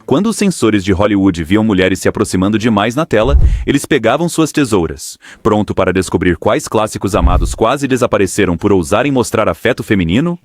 Quando os censores de Hollywood viam mulheres se aproximando demais na tela, eles pegavam suas tesouras, pronto para descobrir quais clássicos amados quase desapareceram por ousarem mostrar afeto feminino.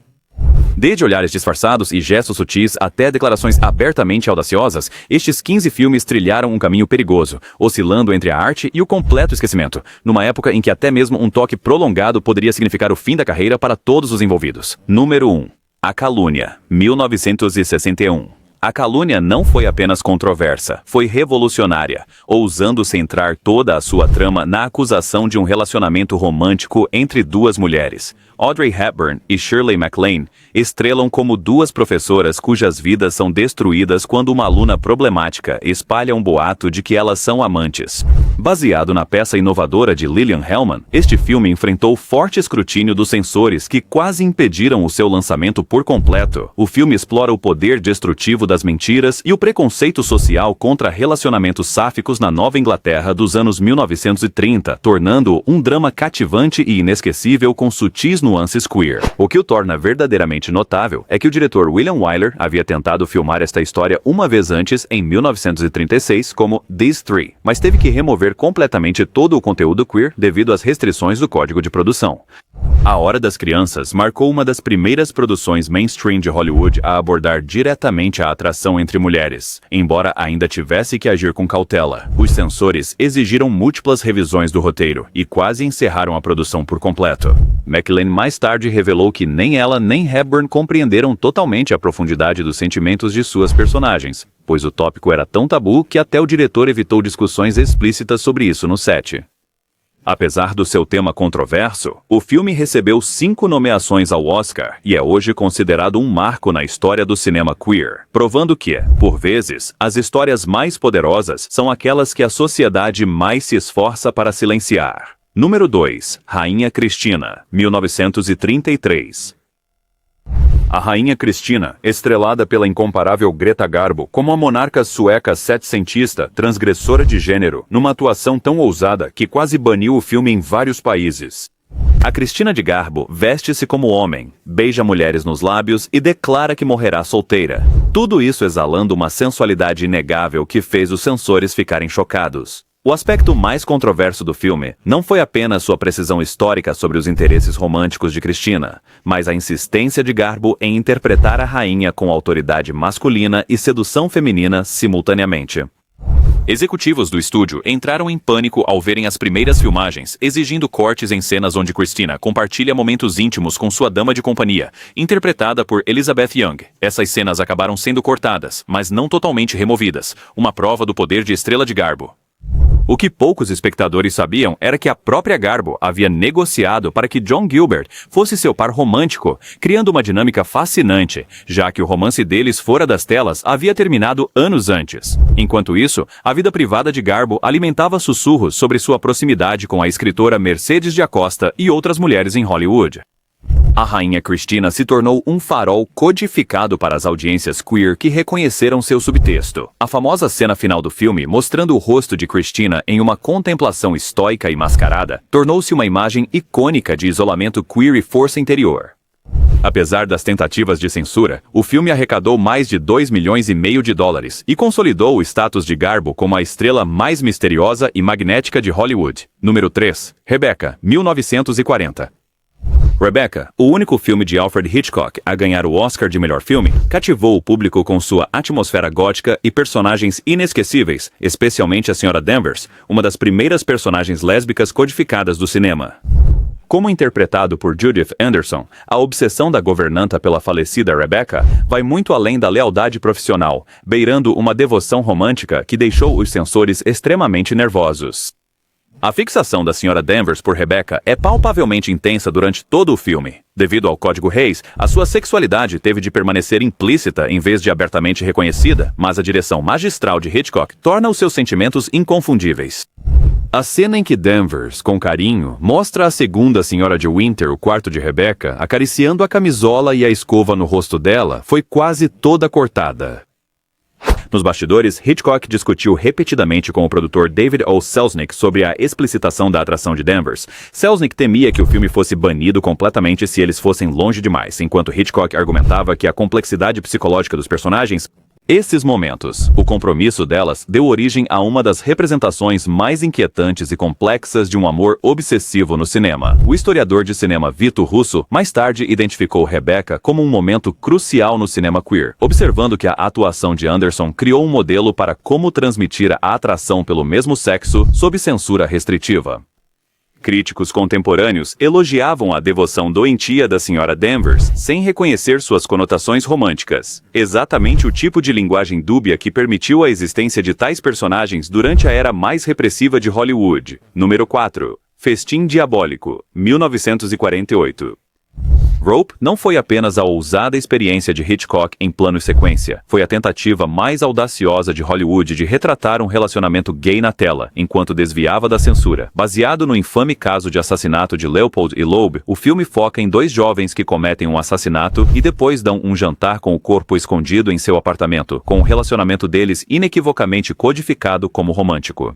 Desde olhares disfarçados e gestos sutis até declarações abertamente audaciosas, estes 15 filmes trilharam um caminho perigoso, oscilando entre a arte e o completo esquecimento, numa época em que até mesmo um toque prolongado poderia significar o fim da carreira para todos os envolvidos. Número 1. A Calúnia, 1961. A calúnia não foi apenas controversa, foi revolucionária, ousando centrar toda a sua trama na acusação de um relacionamento romântico entre duas mulheres. Audrey Hepburn e Shirley MacLaine estrelam como duas professoras cujas vidas são destruídas quando uma aluna problemática espalha um boato de que elas são amantes. Baseado na peça inovadora de Lillian Hellman, este filme enfrentou forte escrutínio dos censores que quase impediram o seu lançamento por completo. O filme explora o poder destrutivo das mentiras e o preconceito social contra relacionamentos sáficos na Nova Inglaterra dos anos 1930, tornando-o um drama cativante e inesquecível com sutis nuances queer. O que o torna verdadeiramente notável é que o diretor William Wyler havia tentado filmar esta história uma vez antes, em 1936, como These Three, mas teve que remover completamente todo o conteúdo queer devido às restrições do código de produção. A Hora das Crianças marcou uma das primeiras produções mainstream de Hollywood a abordar diretamente a atração entre mulheres. Embora ainda tivesse que agir com cautela, os censores exigiram múltiplas revisões do roteiro e quase encerraram a produção por completo. MacLaine mais tarde revelou que nem ela nem Hepburn compreenderam totalmente a profundidade dos sentimentos de suas personagens, pois o tópico era tão tabu que até o diretor evitou discussões explícitas sobre isso no set. Apesar do seu tema controverso, o filme recebeu 5 nomeações ao Oscar e é hoje considerado um marco na história do cinema queer, provando que, por vezes, as histórias mais poderosas são aquelas que a sociedade mais se esforça para silenciar. Número 2. Rainha Cristina, 1933. A Rainha Cristina, estrelada pela incomparável Greta Garbo como a monarca sueca setecentista, transgressora de gênero, numa atuação tão ousada que quase baniu o filme em vários países. A Cristina de Garbo veste-se como homem, beija mulheres nos lábios e declara que morrerá solteira. Tudo isso exalando uma sensualidade inegável que fez os censores ficarem chocados. O aspecto mais controverso do filme não foi apenas sua precisão histórica sobre os interesses românticos de Cristina, mas a insistência de Garbo em interpretar a rainha com autoridade masculina e sedução feminina simultaneamente. Executivos do estúdio entraram em pânico ao verem as primeiras filmagens, exigindo cortes em cenas onde Cristina compartilha momentos íntimos com sua dama de companhia, interpretada por Elizabeth Young. Essas cenas acabaram sendo cortadas, mas não totalmente removidas, uma prova do poder de estrela de Garbo. O que poucos espectadores sabiam era que a própria Garbo havia negociado para que John Gilbert fosse seu par romântico, criando uma dinâmica fascinante, já que o romance deles fora das telas havia terminado anos antes. Enquanto isso, a vida privada de Garbo alimentava sussurros sobre sua proximidade com a escritora Mercedes de Acosta e outras mulheres em Hollywood. A Rainha Cristina se tornou um farol codificado para as audiências queer que reconheceram seu subtexto. A famosa cena final do filme, mostrando o rosto de Cristina em uma contemplação estoica e mascarada, tornou-se uma imagem icônica de isolamento queer e força interior. Apesar das tentativas de censura, o filme arrecadou mais de 2,5 milhões de dólares e consolidou o status de Garbo como a estrela mais misteriosa e magnética de Hollywood. Número 3. Rebecca, 1940. Rebecca, o único filme de Alfred Hitchcock a ganhar o Oscar de melhor filme, cativou o público com sua atmosfera gótica e personagens inesquecíveis, especialmente a Sra. Danvers, uma das primeiras personagens lésbicas codificadas do cinema. Como interpretado por Judith Anderson, a obsessão da governanta pela falecida Rebecca vai muito além da lealdade profissional, beirando uma devoção romântica que deixou os censores extremamente nervosos. A fixação da Sra. Danvers por Rebecca é palpavelmente intensa durante todo o filme. Devido ao Código Reis, a sua sexualidade teve de permanecer implícita em vez de abertamente reconhecida, mas a direção magistral de Hitchcock torna os seus sentimentos inconfundíveis. A cena em que Danvers, com carinho, mostra à segunda Senhora de Winter o quarto de Rebecca, acariciando a camisola e a escova no rosto dela, foi quase toda cortada. Nos bastidores, Hitchcock discutiu repetidamente com o produtor David O. Selznick sobre a explicitação da atração de Danvers. Selznick temia que o filme fosse banido completamente se eles fossem longe demais, enquanto Hitchcock argumentava que a complexidade psicológica dos personagens Esses momentos, o compromisso delas deu origem a uma das representações mais inquietantes e complexas de um amor obsessivo no cinema. O historiador de cinema Vito Russo mais tarde identificou Rebecca como um momento crucial no cinema queer, observando que a atuação de Anderson criou um modelo para como transmitir a atração pelo mesmo sexo sob censura restritiva. Críticos contemporâneos elogiavam a devoção doentia da Sra. Danvers, sem reconhecer suas conotações românticas. Exatamente o tipo de linguagem dúbia que permitiu a existência de tais personagens durante a era mais repressiva de Hollywood. Número 4. Festim Diabólico, 1948. Rope não foi apenas a ousada experiência de Hitchcock em plano e sequência, foi a tentativa mais audaciosa de Hollywood de retratar um relacionamento gay na tela, enquanto desviava da censura. Baseado no infame caso de assassinato de Leopold e Loeb, o filme foca em dois jovens que cometem um assassinato e depois dão um jantar com o corpo escondido em seu apartamento, com o relacionamento deles inequivocamente codificado como romântico.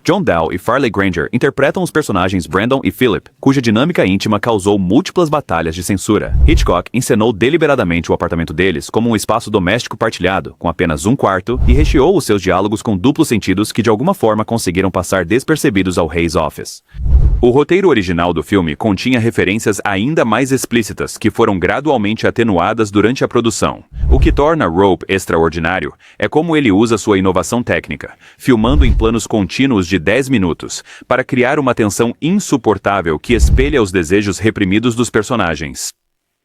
John Dow e Farley Granger interpretam os personagens Brandon e Philip, cuja dinâmica íntima causou múltiplas batalhas de censura. Hitchcock encenou deliberadamente o apartamento deles como um espaço doméstico partilhado, com apenas um quarto, e recheou os seus diálogos com duplos sentidos que de alguma forma conseguiram passar despercebidos ao Hayes Office. O roteiro original do filme continha referências ainda mais explícitas que foram gradualmente atenuadas durante a produção. O que torna Rope extraordinário é como ele usa sua inovação técnica, filmando em planos contínuos de 10 minutos, para criar uma tensão insuportável que espelha os desejos reprimidos dos personagens.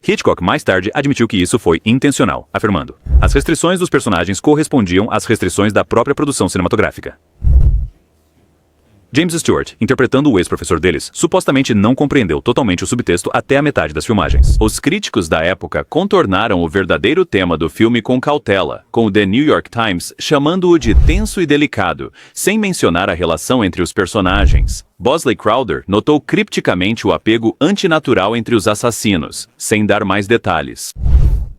Hitchcock mais tarde admitiu que isso foi intencional, afirmando: as restrições dos personagens correspondiam às restrições da própria produção cinematográfica. James Stewart, interpretando o ex-professor deles, supostamente não compreendeu totalmente o subtexto até a metade das filmagens. Os críticos da época contornaram o verdadeiro tema do filme com cautela, com o The New York Times chamando-o de tenso e delicado, sem mencionar a relação entre os personagens. Bosley Crowther notou cripticamente o apego antinatural entre os assassinos, sem dar mais detalhes.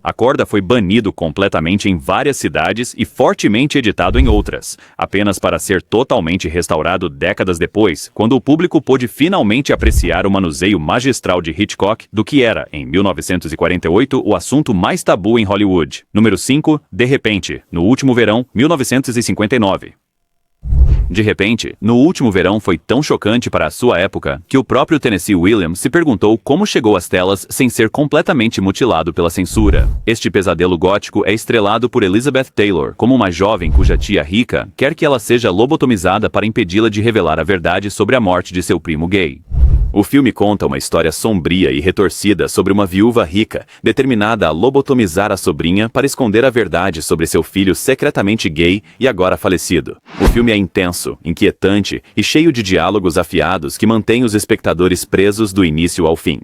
A corda foi banido completamente em várias cidades e fortemente editado em outras, apenas para ser totalmente restaurado décadas depois, quando o público pôde finalmente apreciar o manuseio magistral de Hitchcock do que era, em 1948, o assunto mais tabu em Hollywood. Número 5, De Repente, no último verão, 1959. De repente, no último verão foi tão chocante para a sua época que o próprio Tennessee Williams se perguntou como chegou às telas sem ser completamente mutilado pela censura. Este pesadelo gótico é estrelado por Elizabeth Taylor como uma jovem cuja tia rica quer que ela seja lobotomizada para impedi-la de revelar a verdade sobre a morte de seu primo gay. O filme conta uma história sombria e retorcida sobre uma viúva rica, determinada a lobotomizar a sobrinha para esconder a verdade sobre seu filho secretamente gay e agora falecido. O filme é intenso, inquietante e cheio de diálogos afiados que mantêm os espectadores presos do início ao fim.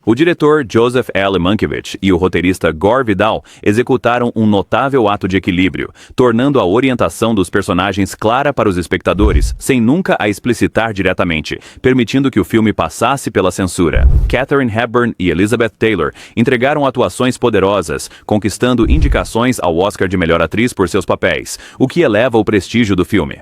O diretor Joseph L. Mankiewicz e o roteirista Gore Vidal executaram um notável ato de equilíbrio, tornando a orientação dos personagens clara para os espectadores, sem nunca a explicitar diretamente, permitindo que o filme passasse pela censura. Katharine Hepburn e Elizabeth Taylor entregaram atuações poderosas, conquistando indicações ao Oscar de Melhor Atriz por seus papéis, o que eleva o prestígio do filme.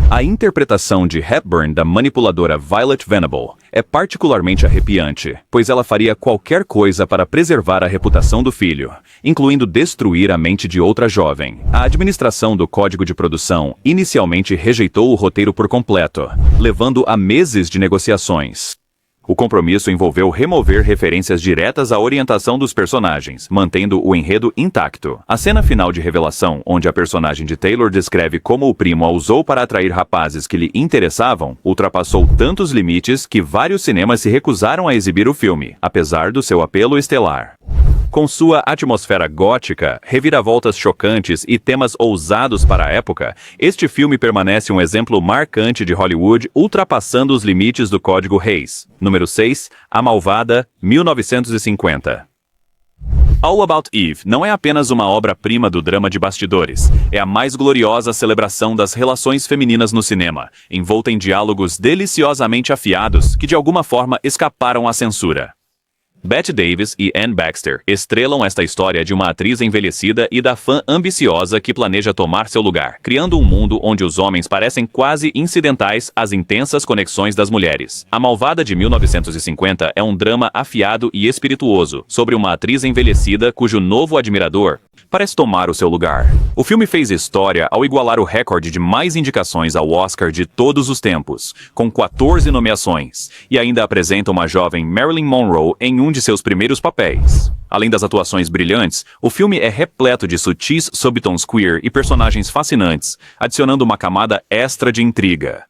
A interpretação de Hepburn da manipuladora Violet Venable é particularmente arrepiante, pois ela faria qualquer coisa para preservar a reputação do filho, incluindo destruir a mente de outra jovem. A administração do código de produção inicialmente rejeitou o roteiro por completo, levando a meses de negociações. O compromisso envolveu remover referências diretas à orientação dos personagens, mantendo o enredo intacto. A cena final de revelação, onde a personagem de Taylor descreve como o primo a usou para atrair rapazes que lhe interessavam, ultrapassou tantos limites que vários cinemas se recusaram a exibir o filme, apesar do seu apelo estelar. Com sua atmosfera gótica, reviravoltas chocantes e temas ousados para a época, este filme permanece um exemplo marcante de Hollywood ultrapassando os limites do Código Hayes. Número 6, A Malvada, 1950. All About Eve não é apenas uma obra-prima do drama de bastidores, é a mais gloriosa celebração das relações femininas no cinema, envolta em diálogos deliciosamente afiados que de alguma forma escaparam à censura. Bette Davis e Anne Baxter estrelam esta história de uma atriz envelhecida e da fã ambiciosa que planeja tomar seu lugar, criando um mundo onde os homens parecem quase incidentais às intensas conexões das mulheres. A Malvada de 1950 é um drama afiado e espirituoso sobre uma atriz envelhecida cujo novo admirador parece tomar o seu lugar. O filme fez história ao igualar o recorde de mais indicações ao Oscar de todos os tempos, com 14 nomeações, e ainda apresenta uma jovem Marilyn Monroe em um de seus primeiros papéis. Além das atuações brilhantes, o filme é repleto de sutis subtons queer e personagens fascinantes, adicionando uma camada extra de intriga.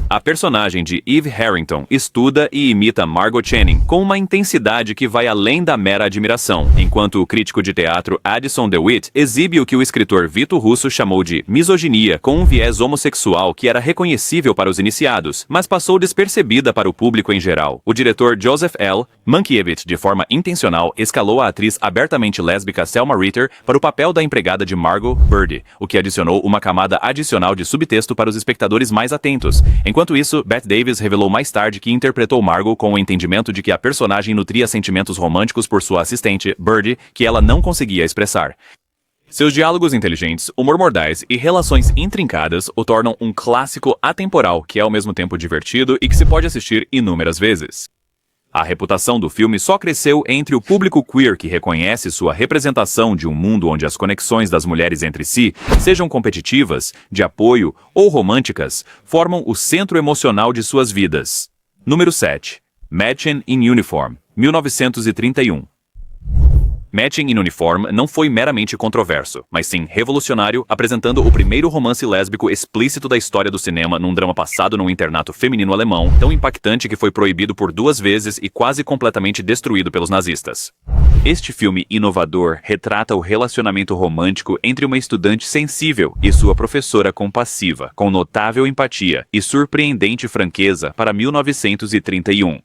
A personagem de Eve Harrington estuda e imita Margot Channing com uma intensidade que vai além da mera admiração, enquanto o crítico de teatro Addison DeWitt exibe o que o escritor Vito Russo chamou de misoginia com um viés homossexual que era reconhecível para os iniciados, mas passou despercebida para o público em geral. O diretor Joseph L. Mankiewicz, de forma intencional, escalou a atriz abertamente lésbica Selma Ritter para o papel da empregada de Margot, Birdie, o que adicionou uma camada adicional de subtexto para os espectadores mais atentos. Enquanto isso, Bette Davis revelou mais tarde que interpretou Margot com o entendimento de que a personagem nutria sentimentos românticos por sua assistente, Birdie, que ela não conseguia expressar. Seus diálogos inteligentes, humor mordaz e relações intrincadas o tornam um clássico atemporal que é ao mesmo tempo divertido e que se pode assistir inúmeras vezes. A reputação do filme só cresceu entre o público queer que reconhece sua representação de um mundo onde as conexões das mulheres entre si, sejam competitivas, de apoio ou românticas, formam o centro emocional de suas vidas. Número 7. Matching in Uniform, 1931. Matching in Uniform não foi meramente controverso, mas sim revolucionário, apresentando o primeiro romance lésbico explícito da história do cinema num drama passado num internato feminino alemão, tão impactante que foi proibido por 2 vezes e quase completamente destruído pelos nazistas. Este filme inovador retrata o relacionamento romântico entre uma estudante sensível e sua professora compassiva, com notável empatia e surpreendente franqueza para 1931.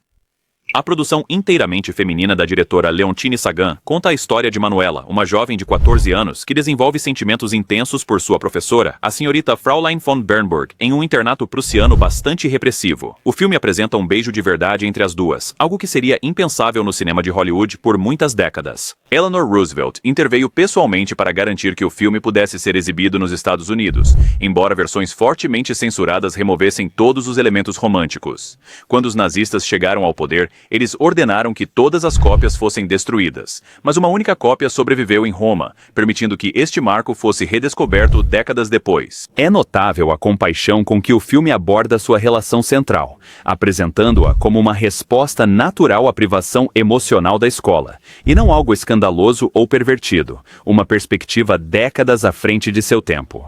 A produção inteiramente feminina da diretora Leontine Sagan conta a história de Manuela, uma jovem de 14 anos que desenvolve sentimentos intensos por sua professora, a senhorita Fraulein von Bernburg, em um internato prussiano bastante repressivo. O filme apresenta um beijo de verdade entre as duas, algo que seria impensável no cinema de Hollywood por muitas décadas. Eleanor Roosevelt interveio pessoalmente para garantir que o filme pudesse ser exibido nos Estados Unidos, embora versões fortemente censuradas removessem todos os elementos românticos. Quando os nazistas chegaram ao poder, eles ordenaram que todas as cópias fossem destruídas, mas uma única cópia sobreviveu em Roma, permitindo que este marco fosse redescoberto décadas depois. É notável a compaixão com que o filme aborda sua relação central, apresentando-a como uma resposta natural à privação emocional da escola, e não algo escandaloso ou pervertido, uma perspectiva décadas à frente de seu tempo.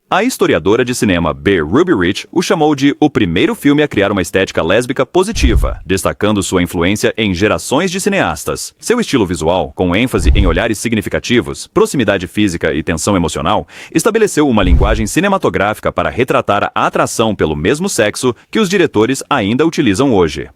A historiadora de cinema B. Ruby Rich o chamou de o primeiro filme a criar uma estética lésbica positiva, destacando sua influência em gerações de cineastas. Seu estilo visual, com ênfase em olhares significativos, proximidade física e tensão emocional, estabeleceu uma linguagem cinematográfica para retratar a atração pelo mesmo sexo que os diretores ainda utilizam hoje.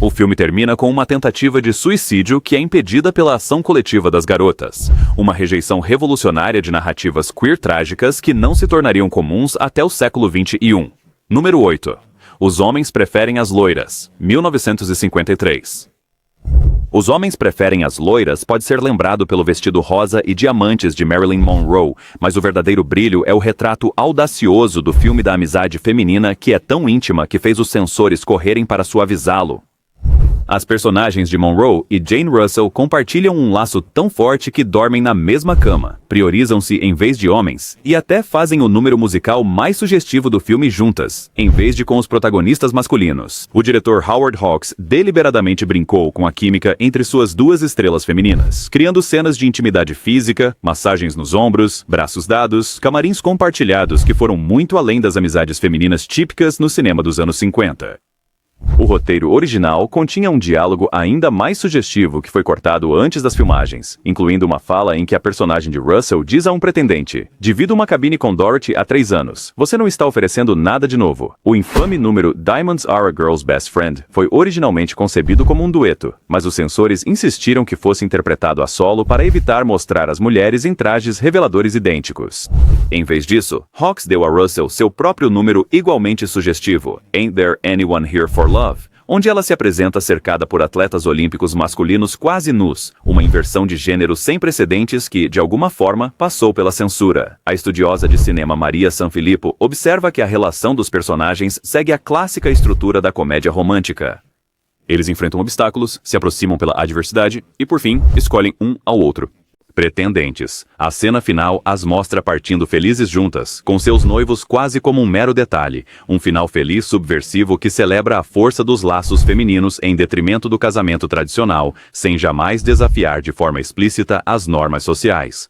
O filme termina com uma tentativa de suicídio que é impedida pela ação coletiva das garotas, uma rejeição revolucionária de narrativas queer trágicas que não se tornariam comuns até o século XXI. Número 8. Os Homens Preferem as Loiras, 1953. Os Homens Preferem as Loiras pode ser lembrado pelo vestido rosa e diamantes de Marilyn Monroe, mas o verdadeiro brilho é o retrato audacioso do filme da amizade feminina que é tão íntima que fez os censores correrem para suavizá-lo. As personagens de Monroe e Jane Russell compartilham um laço tão forte que dormem na mesma cama, priorizam-se em vez de homens, e até fazem o número musical mais sugestivo do filme juntas, em vez de com os protagonistas masculinos. O diretor Howard Hawks deliberadamente brincou com a química entre suas duas estrelas femininas, criando cenas de intimidade física, massagens nos ombros, braços dados, camarins compartilhados que foram muito além das amizades femininas típicas no cinema dos anos 50. O roteiro original continha um diálogo ainda mais sugestivo que foi cortado antes das filmagens, incluindo uma fala em que a personagem de Russell diz a um pretendente: "Divido uma cabine com Dorothy há 3 anos. Você não está oferecendo nada de novo." O infame número Diamonds Are a Girl's Best Friend foi originalmente concebido como um dueto, mas os censores insistiram que fosse interpretado a solo para evitar mostrar as mulheres em trajes reveladores idênticos. Em vez disso, Hawks deu a Russell seu próprio número igualmente sugestivo, Ain't There Anyone Here for Love, onde ela se apresenta cercada por atletas olímpicos masculinos quase nus, uma inversão de gênero sem precedentes que, de alguma forma, passou pela censura. A estudiosa de cinema Maria Sanfilippo observa que a relação dos personagens segue a clássica estrutura da comédia romântica. Eles enfrentam obstáculos, se aproximam pela adversidade e, por fim, escolhem um ao outro. Pretendentes. A cena final as mostra partindo felizes juntas, com seus noivos quase como um mero detalhe. Um final feliz subversivo que celebra a força dos laços femininos em detrimento do casamento tradicional, sem jamais desafiar de forma explícita as normas sociais.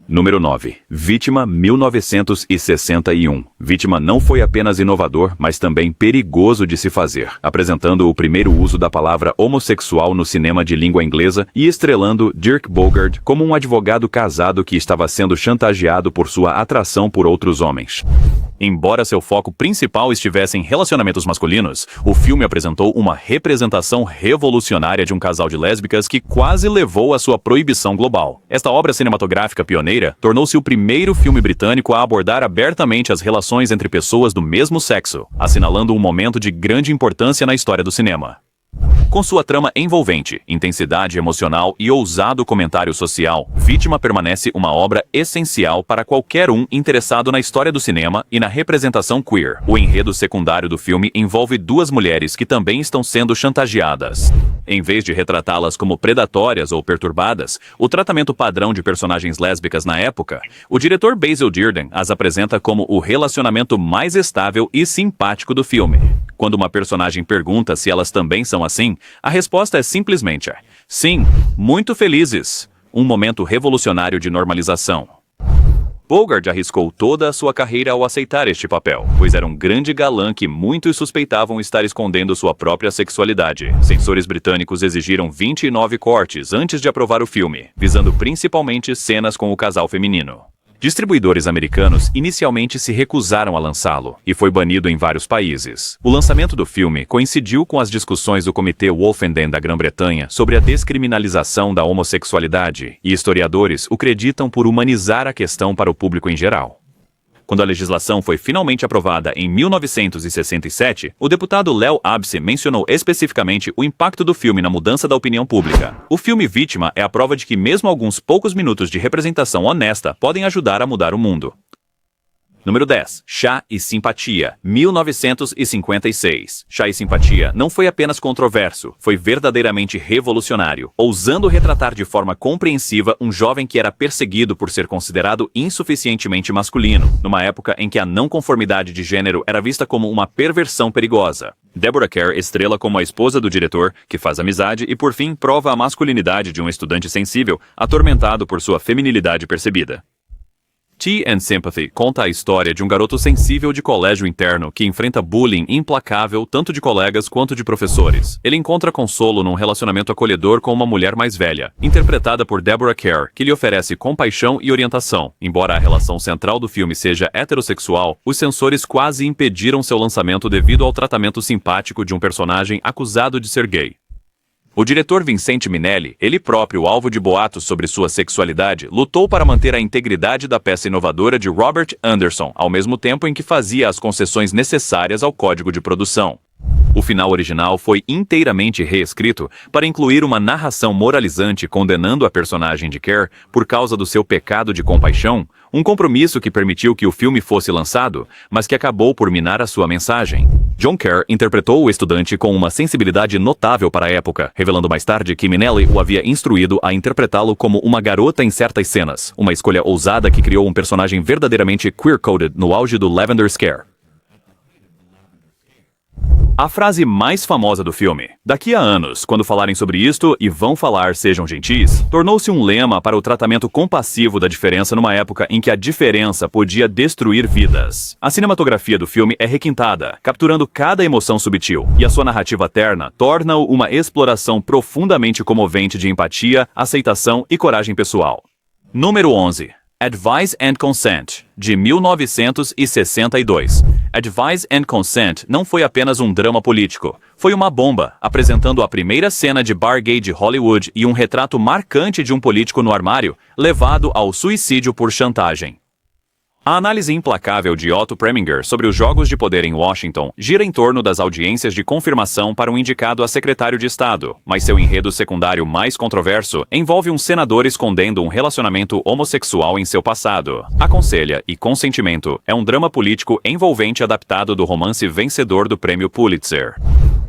Número 9. Vítima 1961. Vítima não foi apenas inovador, mas também perigoso de se fazer, apresentando o primeiro uso da palavra homossexual no cinema de língua inglesa e estrelando Dirk Bogarde como um advogado casado que estava sendo chantageado por sua atração por outros homens. Embora seu foco principal estivesse em relacionamentos masculinos, o filme apresentou uma representação revolucionária de um casal de lésbicas que quase levou à sua proibição global. Esta obra cinematográfica pioneira tornou-se o primeiro filme britânico a abordar abertamente as relações entre pessoas do mesmo sexo, assinalando um momento de grande importância na história do cinema. Com sua trama envolvente, intensidade emocional e ousado comentário social, Vítima permanece uma obra essencial para qualquer um interessado na história do cinema e na representação queer. O enredo secundário do filme envolve duas mulheres que também estão sendo chantageadas. Em vez de retratá-las como predatórias ou perturbadas, o tratamento padrão de personagens lésbicas na época, o diretor Basil Dearden as apresenta como o relacionamento mais estável e simpático do filme. Quando uma personagem pergunta se elas também são assim, a resposta é simplesmente sim, muito felizes. Um momento revolucionário de normalização. Bogarde arriscou toda a sua carreira ao aceitar este papel, pois era um grande galã que muitos suspeitavam estar escondendo sua própria sexualidade. Censores britânicos exigiram 29 cortes antes de aprovar o filme, visando principalmente cenas com o casal feminino. Distribuidores americanos inicialmente se recusaram a lançá-lo, e foi banido em vários países. O lançamento do filme coincidiu com as discussões do Comitê Wolfenden da Grã-Bretanha sobre a descriminalização da homossexualidade, e historiadores o creditam por humanizar a questão para o público em geral. Quando a legislação foi finalmente aprovada em 1967, o deputado Leo Abse mencionou especificamente o impacto do filme na mudança da opinião pública. O filme Vítima é a prova de que mesmo alguns poucos minutos de representação honesta podem ajudar a mudar o mundo. Número 10. Chá e Simpatia, 1956. Chá e Simpatia não foi apenas controverso, foi verdadeiramente revolucionário, ousando retratar de forma compreensiva um jovem que era perseguido por ser considerado insuficientemente masculino, numa época em que a não conformidade de gênero era vista como uma perversão perigosa. Deborah Kerr estrela como a esposa do diretor, que faz amizade e por fim prova a masculinidade de um estudante sensível, atormentado por sua feminilidade percebida. Tea and Sympathy conta a história de um garoto sensível de colégio interno que enfrenta bullying implacável tanto de colegas quanto de professores. Ele encontra consolo num relacionamento acolhedor com uma mulher mais velha, interpretada por Deborah Kerr, que lhe oferece compaixão e orientação. Embora a relação central do filme seja heterossexual, os censores quase impediram seu lançamento devido ao tratamento simpático de um personagem acusado de ser gay. O diretor Vincente Minnelli, ele próprio alvo de boatos sobre sua sexualidade, lutou para manter a integridade da peça inovadora de Robert Anderson, ao mesmo tempo em que fazia as concessões necessárias ao código de produção. O final original foi inteiramente reescrito para incluir uma narração moralizante condenando a personagem de Kerr por causa do seu pecado de compaixão, um compromisso que permitiu que o filme fosse lançado, mas que acabou por minar a sua mensagem. John Kerr interpretou o estudante com uma sensibilidade notável para a época, revelando mais tarde que Minnelli o havia instruído a interpretá-lo como uma garota em certas cenas, uma escolha ousada que criou um personagem verdadeiramente queer-coded no auge do Lavender Scare. A frase mais famosa do filme, "Daqui a anos, quando falarem sobre isto e vão falar sejam gentis", tornou-se um lema para o tratamento compassivo da diferença numa época em que a diferença podia destruir vidas. A cinematografia do filme é requintada, capturando cada emoção subtil, e a sua narrativa terna torna-o uma exploração profundamente comovente de empatia, aceitação e coragem pessoal. Número 11. Advise and Consent, de 1962. Advise and Consent não foi apenas um drama político. Foi uma bomba, apresentando a primeira cena de bar gay de Hollywood e um retrato marcante de um político no armário, levado ao suicídio por chantagem. A análise implacável de Otto Preminger sobre os jogos de poder em Washington gira em torno das audiências de confirmação para um indicado a secretário de Estado, mas seu enredo secundário mais controverso envolve um senador escondendo um relacionamento homossexual em seu passado. Aconselha e Consentimento é um drama político envolvente adaptado do romance vencedor do Prêmio Pulitzer.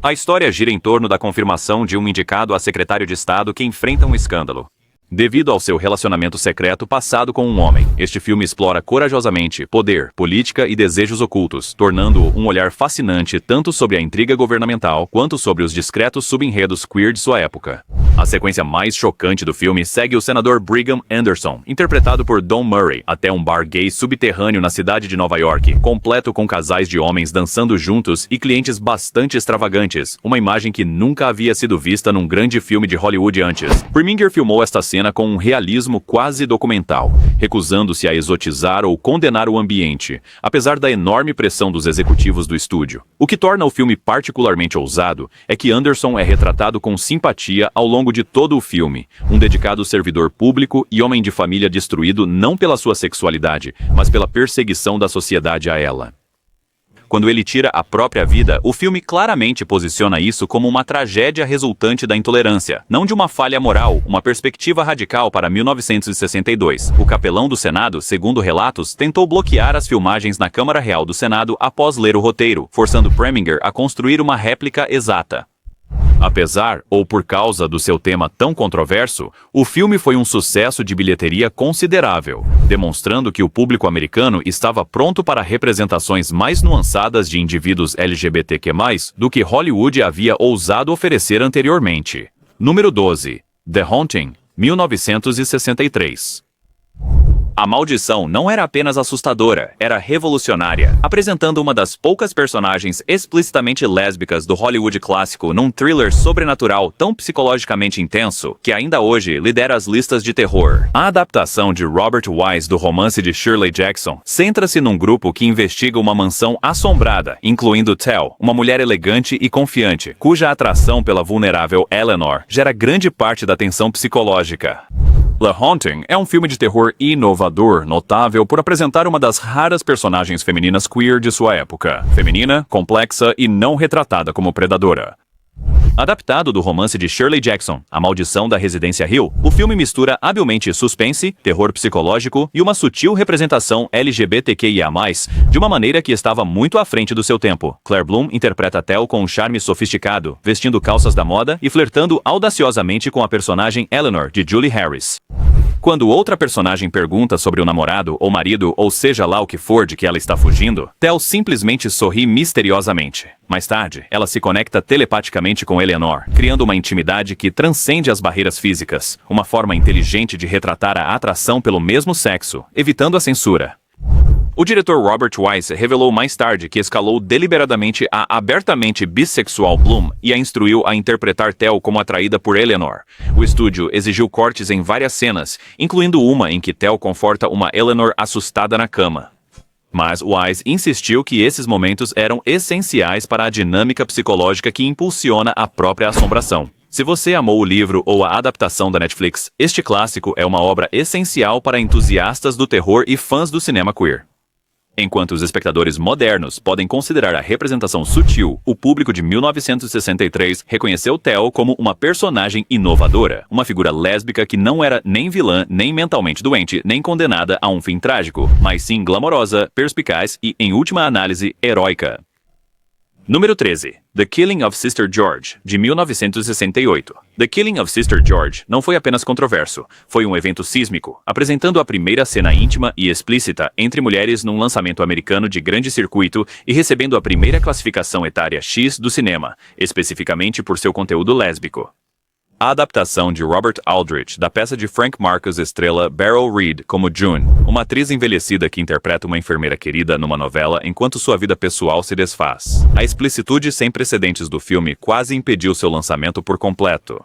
A história gira em torno da confirmação de um indicado a secretário de Estado que enfrenta um escândalo devido ao seu relacionamento secreto passado com um homem. Este filme explora corajosamente poder, política e desejos ocultos, tornando-o um olhar fascinante tanto sobre a intriga governamental quanto sobre os discretos subenredos queer de sua época. A sequência mais chocante do filme segue o senador Brigham Anderson, interpretado por Don Murray, até um bar gay subterrâneo na cidade de Nova York, completo com casais de homens dançando juntos e clientes bastante extravagantes, uma imagem que nunca havia sido vista num grande filme de Hollywood antes. Preminger filmou esta cena com um realismo quase documental, recusando-se a exotizar ou condenar o ambiente, apesar da enorme pressão dos executivos do estúdio. O que torna o filme particularmente ousado é que Anderson é retratado com simpatia ao longo de todo o filme, um dedicado servidor público e homem de família destruído não pela sua sexualidade, mas pela perseguição da sociedade a ela. Quando ele tira a própria vida, o filme claramente posiciona isso como uma tragédia resultante da intolerância, não de uma falha moral, uma perspectiva radical para 1962. O capelão do Senado, segundo relatos, tentou bloquear as filmagens na Câmara Real do Senado após ler o roteiro, forçando Preminger a construir uma réplica exata. Apesar, ou por causa do seu tema tão controverso, o filme foi um sucesso de bilheteria considerável, demonstrando que o público americano estava pronto para representações mais nuançadas de indivíduos LGBTQ+, do que Hollywood havia ousado oferecer anteriormente. Número 12. The Haunting, 1963. A maldição não era apenas assustadora, era revolucionária, apresentando uma das poucas personagens explicitamente lésbicas do Hollywood clássico num thriller sobrenatural tão psicologicamente intenso que ainda hoje lidera as listas de terror. A adaptação de Robert Wise do romance de Shirley Jackson centra-se num grupo que investiga uma mansão assombrada, incluindo Tell, uma mulher elegante e confiante, cuja atração pela vulnerável Eleanor gera grande parte da tensão psicológica. The Haunting é um filme de terror inovador, notável por apresentar uma das raras personagens femininas queer de sua época, feminina, complexa e não retratada como predadora. Adaptado do romance de Shirley Jackson, A Maldição da Residência Hill, o filme mistura habilmente suspense, terror psicológico e uma sutil representação LGBTQIA+, de uma maneira que estava muito à frente do seu tempo. Claire Bloom interpreta Tell com um charme sofisticado, vestindo calças da moda e flertando audaciosamente com a personagem Eleanor, de Julie Harris. Quando outra personagem pergunta sobre o namorado ou marido ou seja lá o que for de que ela está fugindo, Tell simplesmente sorri misteriosamente. Mais tarde, ela se conecta telepaticamente com Eleanor, criando uma intimidade que transcende as barreiras físicas, uma forma inteligente de retratar a atração pelo mesmo sexo, evitando a censura. O diretor Robert Wise revelou mais tarde que escalou deliberadamente a abertamente bissexual Bloom e a instruiu a interpretar Tell como atraída por Eleanor. O estúdio exigiu cortes em várias cenas, incluindo uma em que Tell conforta uma Eleanor assustada na cama. Mas Wise insistiu que esses momentos eram essenciais para a dinâmica psicológica que impulsiona a própria assombração. Se você amou o livro ou a adaptação da Netflix, este clássico é uma obra essencial para entusiastas do terror e fãs do cinema queer. Enquanto os espectadores modernos podem considerar a representação sutil, o público de 1963 reconheceu Tell como uma personagem inovadora, uma figura lésbica que não era nem vilã, nem mentalmente doente, nem condenada a um fim trágico, mas sim glamourosa, perspicaz e, em última análise, heróica. Número 13. The Killing of Sister George, de 1968. The Killing of Sister George não foi apenas controverso, foi um evento sísmico, apresentando a primeira cena íntima e explícita entre mulheres num lançamento americano de grande circuito e recebendo a primeira classificação etária X do cinema, especificamente por seu conteúdo lésbico. A adaptação de Robert Aldrich da peça de Frank Marcus estrela Beryl Reid como June, uma atriz envelhecida que interpreta uma enfermeira querida numa novela enquanto sua vida pessoal se desfaz. A explicitude sem precedentes do filme quase impediu seu lançamento por completo.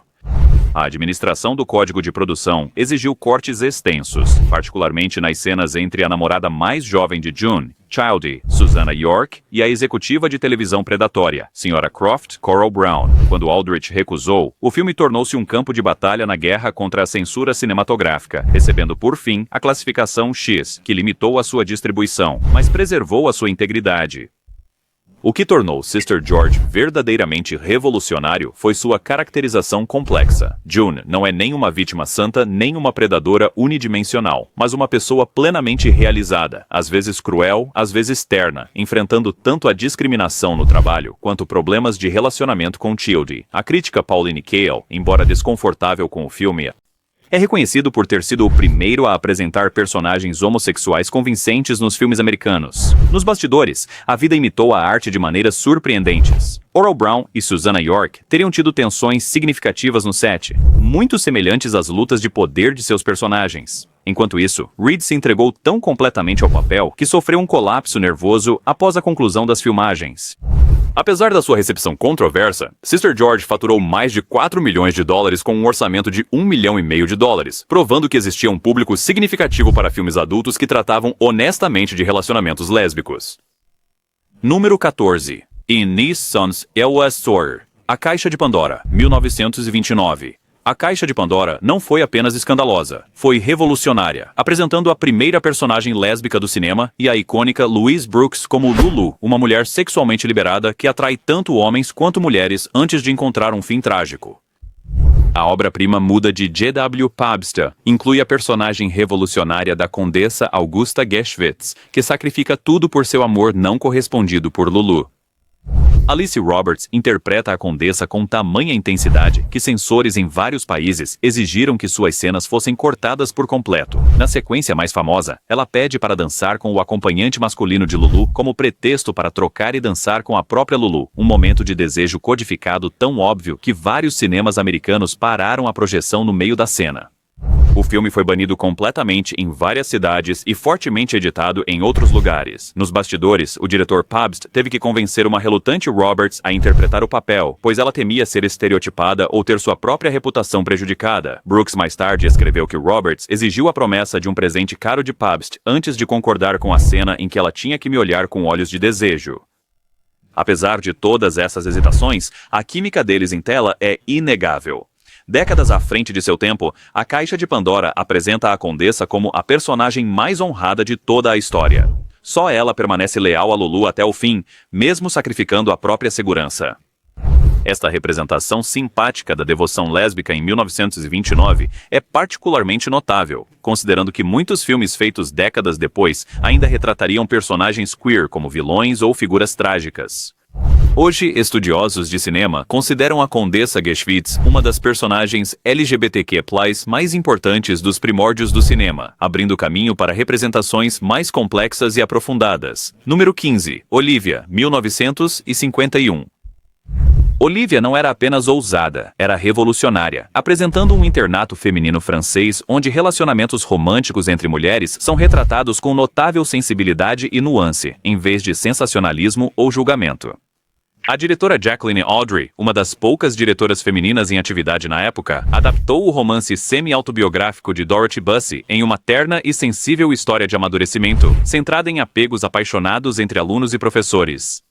A administração do código de produção exigiu cortes extensos, particularmente nas cenas entre a namorada mais jovem de June Childy, Susanna York, e a executiva de televisão predatória, Sra. Croft Coral Brown. Quando Aldrich recusou, o filme tornou-se um campo de batalha na guerra contra a censura cinematográfica, recebendo por fim a classificação X, que limitou a sua distribuição, mas preservou a sua integridade. O que tornou Sister George verdadeiramente revolucionário foi sua caracterização complexa. June não é nem uma vítima santa, nem uma predadora unidimensional, mas uma pessoa plenamente realizada, às vezes cruel, às vezes terna, enfrentando tanto a discriminação no trabalho, quanto problemas de relacionamento com Childy. A crítica Pauline Kael, embora desconfortável com o filme, é reconhecido por ter sido o primeiro a apresentar personagens homossexuais convincentes nos filmes americanos. Nos bastidores, a vida imitou a arte de maneiras surpreendentes. Coral Brown e Susanna York teriam tido tensões significativas no set, muito semelhantes às lutas de poder de seus personagens. Enquanto isso, Reed se entregou tão completamente ao papel que sofreu um colapso nervoso após a conclusão das filmagens. Apesar da sua recepção controversa, Sister George faturou mais de 4 milhões de dólares com um orçamento de 1,5 milhão de dólares, provando que existia um público significativo para filmes adultos que tratavam honestamente de relacionamentos lésbicos. Número 14. In Sons Elwas Sawyer, A Caixa de Pandora, 1929. A Caixa de Pandora não foi apenas escandalosa, foi revolucionária, apresentando a primeira personagem lésbica do cinema e a icônica Louise Brooks como Lulu, uma mulher sexualmente liberada que atrai tanto homens quanto mulheres antes de encontrar um fim trágico. A obra-prima muda de J.W. Pabst inclui a personagem revolucionária da Condessa Augusta Geschwitz, que sacrifica tudo por seu amor não correspondido por Lulu. Alice Roberts interpreta a Condessa com tamanha intensidade que censores em vários países exigiram que suas cenas fossem cortadas por completo. Na sequência mais famosa, ela pede para dançar com o acompanhante masculino de Lulu como pretexto para trocar e dançar com a própria Lulu, um momento de desejo codificado tão óbvio que vários cinemas americanos pararam a projeção no meio da cena. O filme foi banido completamente em várias cidades e fortemente editado em outros lugares. Nos bastidores, o diretor Pabst teve que convencer uma relutante Roberts a interpretar o papel, pois ela temia ser estereotipada ou ter sua própria reputação prejudicada. Brooks mais tarde escreveu que Roberts exigiu a promessa de um presente caro de Pabst antes de concordar com a cena em que ela tinha que me olhar com olhos de desejo. Apesar de todas essas hesitações, a química deles em tela é inegável. Décadas à frente de seu tempo, A Caixa de Pandora apresenta a Condessa como a personagem mais honrada de toda a história. Só ela permanece leal a Lulu até o fim, mesmo sacrificando a própria segurança. Esta representação simpática da devoção lésbica em 1929 é particularmente notável, considerando que muitos filmes feitos décadas depois ainda retratariam personagens queer como vilões ou figuras trágicas. Hoje, estudiosos de cinema consideram a Condessa Geschwitz uma das personagens LGBTQ+ mais importantes dos primórdios do cinema, abrindo caminho para representações mais complexas e aprofundadas. Número 15. Olivia, 1951. Olivia não era apenas ousada, era revolucionária, apresentando um internato feminino francês onde relacionamentos românticos entre mulheres são retratados com notável sensibilidade e nuance, em vez de sensacionalismo ou julgamento. A diretora Jacqueline Audrey, uma das poucas diretoras femininas em atividade na época, adaptou o romance semi-autobiográfico de Dorothy Bussey em uma terna e sensível história de amadurecimento, centrada em apegos apaixonados entre alunos e professores.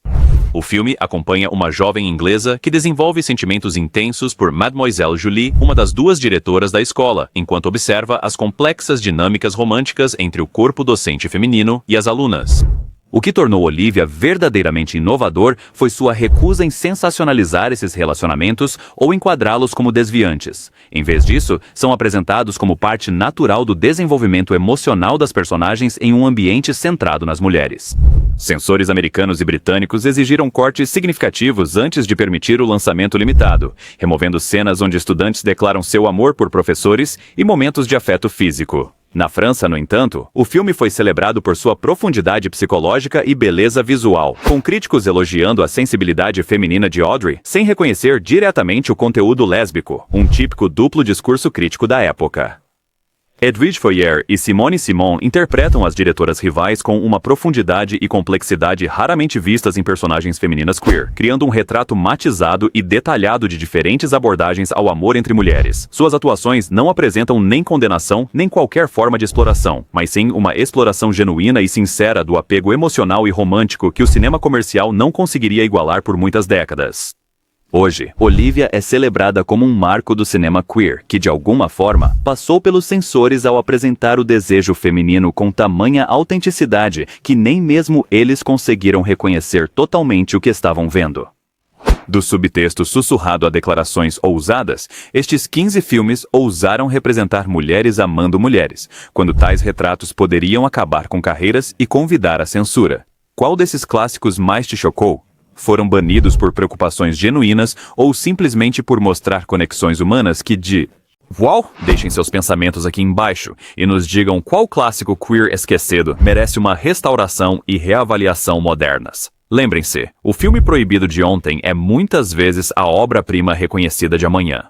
O filme acompanha uma jovem inglesa que desenvolve sentimentos intensos por Mademoiselle Julie, uma das duas diretoras da escola, enquanto observa as complexas dinâmicas românticas entre o corpo docente feminino e as alunas. O que tornou Olivia verdadeiramente inovador foi sua recusa em sensacionalizar esses relacionamentos ou enquadrá-los como desviantes. Em vez disso, são apresentados como parte natural do desenvolvimento emocional das personagens em um ambiente centrado nas mulheres. Censores americanos e britânicos exigiram cortes significativos antes de permitir o lançamento limitado, removendo cenas onde estudantes declaram seu amor por professores e momentos de afeto físico. Na França, no entanto, o filme foi celebrado por sua profundidade psicológica e beleza visual, com críticos elogiando a sensibilidade feminina de Audrey, sem reconhecer diretamente o conteúdo lésbico, um típico duplo discurso crítico da época. Edwige Foyer e Simone Simon interpretam as diretoras rivais com uma profundidade e complexidade raramente vistas em personagens femininas queer, criando um retrato matizado e detalhado de diferentes abordagens ao amor entre mulheres. Suas atuações não apresentam nem condenação nem qualquer forma de exploração, mas sim uma exploração genuína e sincera do apego emocional e romântico que o cinema comercial não conseguiria igualar por muitas décadas. Hoje, Olivia é celebrada como um marco do cinema queer, que de alguma forma passou pelos censores ao apresentar o desejo feminino com tamanha autenticidade que nem mesmo eles conseguiram reconhecer totalmente o que estavam vendo. Do subtexto sussurrado a declarações ousadas, estes 15 filmes ousaram representar mulheres amando mulheres, quando tais retratos poderiam acabar com carreiras e convidar a censura. Qual desses clássicos mais te chocou? Foram banidos por preocupações genuínas ou simplesmente por mostrar conexões humanas que Uau! Deixem seus pensamentos aqui embaixo e nos digam qual clássico queer esquecido merece uma restauração e reavaliação modernas. Lembrem-se, o filme proibido de ontem é muitas vezes a obra-prima reconhecida de amanhã.